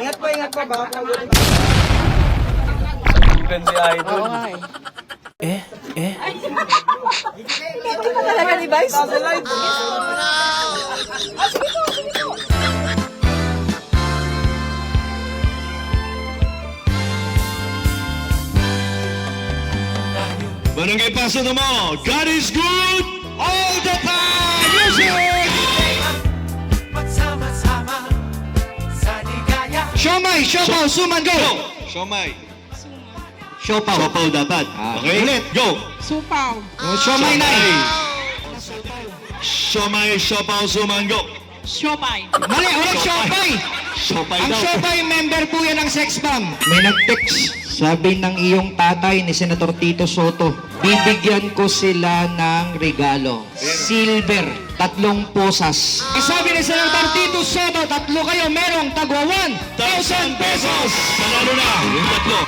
Ingat po, baka po. Ganda idol. Oo nga eh. Hindi pa talaga ni Vice? Barangay Paso na mo, God is good all the time! Music! Siomay, siopaw, suman, go! Siomay. Siopaw. Siopaw dapat. Okay? Ulit. Go! Supaw. Siomay na. Siomay, siopaw, suman, go! Siopay. Mali, ulit siopay. Siopay Ang daw. siopay, member po yan ng sex bomb. May nag-text. Sabi ng iyong tatay ni Senator Tito Soto, bibigyan ko sila ng regalo. Silver, 3 posas. Sabi ni Senator Tito Soto, 3 kayo, merong tagwa 1,000 pesos. Panalo na yung tatlo.